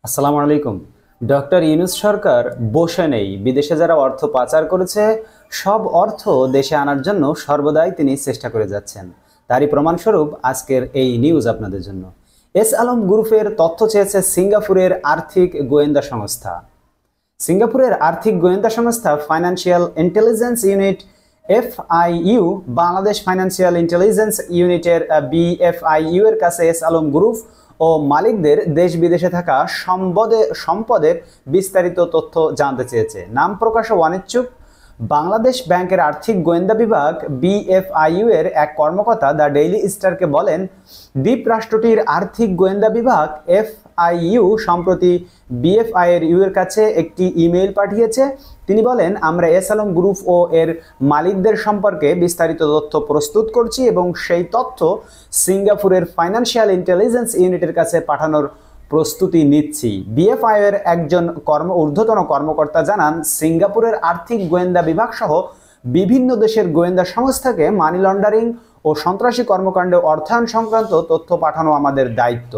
আসসালামু আলাইকুম। ডক্টর ইউনূস সরকার বসে নেই। বিদেশে যারা অর্থ পাচার করেছে সব অর্থ দেশে আনার জন্য সর্বদাই তিনি চেষ্টা করে যাচ্ছেন। তারই প্রমাণস্বরূপ আজকের এই নিউজ আপনাদের জন্য। এস আলম গ্রুপের তথ্য চেয়েছে সিঙ্গাপুরের আর্থিক গোয়েন্দা সংস্থা। সিঙ্গাপুরের আর্থিক গোয়েন্দা সংস্থা financial intelligence unit FIU Bangladesh financial intelligence ইউনিটের বিএফআইইউ এর কাছে এস আলম গ্রুপ ও মালিকদের দেশ বিদেশে থাকা সম্পদের বিস্তারিত তথ্য জানতে চেয়েছে। নাম প্রকাশে অনিচ্ছুক বাংলাদেশ ব্যাংকের আর্থিক গোয়েন্দা বিভাগ বিএফআইইউ এর এক কর্মকর্তা দ্য ডেইলি স্টারকে বলেন, দ্বীপ রাষ্ট্রটির আর্থিক গোয়েন্দা বিভাগ এফআইইউ সম্প্রতি বিএফআইইউ এর কাছে একটি ইমেইল পাঠিয়েছে। তিনি বলেন, আমরা এস আলম গ্রুপ ও এর মালিকদের সম্পর্কে বিস্তারিত তথ্য প্রস্তুত করছি এবং সেই তথ্য সিঙ্গাপুরের ফাইন্যান্সিয়াল ইন্টেলিজেন্স ইউনিটের কাছে পাঠানোর প্রস্তুতি নিচ্ছি। বিএফআইইউ এর একজন ঊর্ধ্বতন কর্মকর্তা জানান, সিঙ্গাপুরের আর্থিক গোয়েন্দা বিভাগ সহ বিভিন্ন দেশের গোয়েন্দা সংস্থাকে মানি লন্ডারিং ও সন্ত্রাসী কর্মকাণ্ডে অর্থায়ন সংক্রান্ত তথ্য পাঠানো আমাদের দায়িত্ব।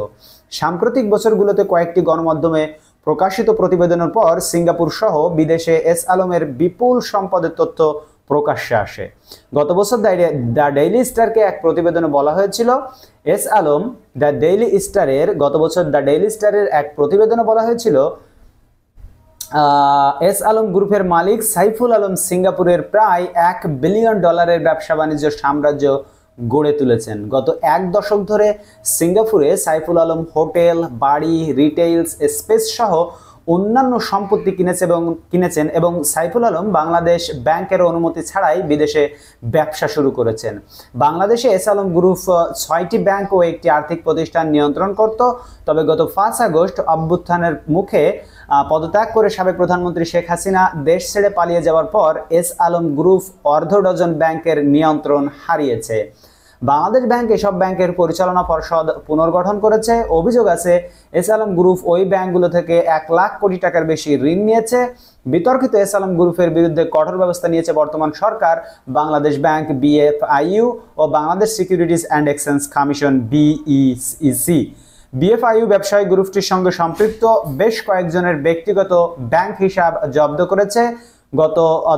সাম্প্রতিক বছরগুলোতে কয়েকটি গণমাধ্যমে প্রকাশিত প্রতিবেদনের পর সিঙ্গাপুর সহ বিদেশে এস আলমের বিপুল সম্পদের তথ্য প্রকাশ্যে আসে। গত বছর দ্য ডেইলি স্টারকে এক প্রতিবেদনে বলা হয়েছিল, এস আলম দ্য ডেইলি স্টারের এক প্রতিবেদনে বলা হয়েছিল, এস আলম গ্রুপের মালিক সাইফুল আলম সিঙ্গাপুরের প্রায় $1 বিলিয়ন ব্যবসা বাণিজ্য সাম্রাজ্য গড়ে তুলেছেন। গত এক দশক ধরে সিঙ্গাপুরে সাইফুল আলম হোটেল, বাড়ি, রিটেইলস স্পেস সহ অন্যান্য সম্পত্তি কিনেছেন এবং সাইফুল আলম বাংলাদেশ ব্যাংকের অনুমতি ছাড়াই বিদেশে ব্যবসা শুরু করেছেন। বাংলাদেশে এস আলম গ্রুপ 6টি ব্যাংক ও একটি আর্থিক প্রতিষ্ঠান নিয়ন্ত্রণ করত। তবে গত 5 আগস্ট অভ্যুত্থানের মুখে পদত্যাগ করে সাবেক প্রধানমন্ত্রী শেখ হাসিনা দেশ ছেড়ে পালিয়ে যাওয়ার পর এস আলম গ্রুপ অর্ধ ডজন ব্যাংকের নিয়ন্ত্রণ হারিয়েছে। বাংলাদেশ ব্যাংক এসব ব্যাংকের পরিচালনা পর্ষদ পুনর্গঠন করেছে। অভিযোগ আছে, এস আলম গ্রুপ ওই ব্যাংকগুলো থেকে 1 লাখ কোটি টাকার বেশি ঋণ নিয়েছে। বিতর্কিত এস আলম গ্রুপের বিরুদ্ধে কঠোর ব্যবস্থা নিয়েছে বর্তমান সরকার, বাংলাদেশ ব্যাংক, বিএফআইইউ ও Bangladesh securities and exchange commission BEC. BFIU ব্যবসায়ী গ্রুপটির সঙ্গে সম্পৃক্ত বেশ কয়েকজনের ব্যক্তিগত ব্যাংক হিসাব জব্দ করেছে।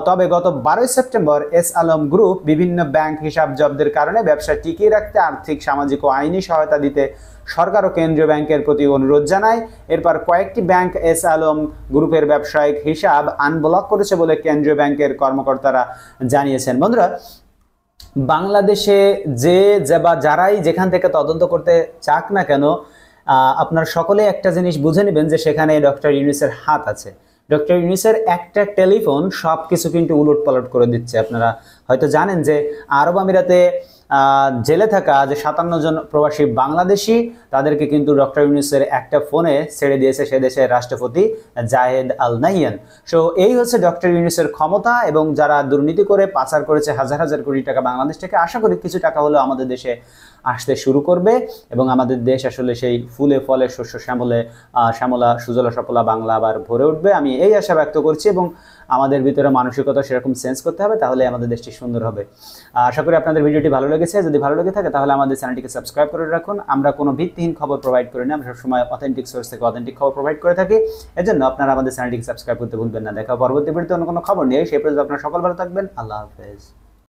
তবে গত 12 সেপ্টেম্বর এস আলম গ্রুপ বিভিন্ন ব্যাংক হিসাব জব্দের কারণে ব্যবসা টিকিয়ে রাখতে আর্থিক, সামাজিক ও আইনি সহায়তা দিতে সরকার ও কেন্দ্রীয় ব্যাংকের প্রতি অনুরোধ জানায়। এরপর কয়েকটি ব্যাংক এস আলম গ্রুপের ব্যবসায়িক হিসাব আনব্লক করেছে বলে কেন্দ্রীয় ব্যাংকের কর্মকর্তারা জানিয়েছেন। বন্ধুরা, বাংলাদেশে যারাই যেখান থেকে তদন্ত করতে চাক না কেন, আপনার সকলে একটা জিনিস বুঝে নেবেন যে সেখানে ডক্টর ইউনূসের হাত আছে। ডক্টর ইউনূসের একটা টেলিফোন সব কিছু কিন্তু উলটপালট করে দিচ্ছে। আপনারা হয়তো জানেন যে আরব আমিরাতে জেলে থাকা যে 57 জন প্রবাসী বাংলাদেশি, তাদেরকে কিন্তু ডক্টর ইউনূসের একটা ফোনে ছেড়ে দিয়েছে সে দেশের রাষ্ট্রপতি জায়েদ আল নাহিয়ান। সো এই হচ্ছে ডক্টর ইউনূসের ক্ষমতা, এবং যারা দুর্নীতি করে পাচার করেছে হাজার হাজার কোটি টাকা বাংলাদেশ থেকে, আশা করি কিছু টাকা হলেও আমাদের দেশে আসতে শুরু করবে এবং আমাদের দেশ আসলে সেই ফুলে ফলে শস্য শ্যামলা সুজলা সফলা বাংলা আবার ভরে উঠবে। আমি এই আশা ব্যক্ত করছি এবং আমাদের ভিতরে মানসিকতা সেরকম চেঞ্জ করতে হবে, তাহলে আমাদের দেশটি সুন্দর হবে। আশা করি আপনাদের ভিডিওটি ভালো লেগেছে। যদি ভালো লেগে থাকে তাহলে আমাদের চ্যানেলটিকে সাবস্ক্রাইব করে রাখুন। আমরা কোনো ভিত্তিহীন খবর প্রোভাইড করি না, আমরা সবসময় অথেন্টিক সোর্স থেকে অথেন্টিক খবর প্রোভাইড করে থাকি। এজন্য আপনারা আমাদের চ্যানেলটিকে সাবস্ক্রাইব করতে ভুলবেন না। দেখা পরবর্তী ভিডিওতে অন্য কোনো খবর নিয়ে, সেই পর্যন্ত আপনারা সকল ভালো থাকবেন। আল্লাহ হাফেজ।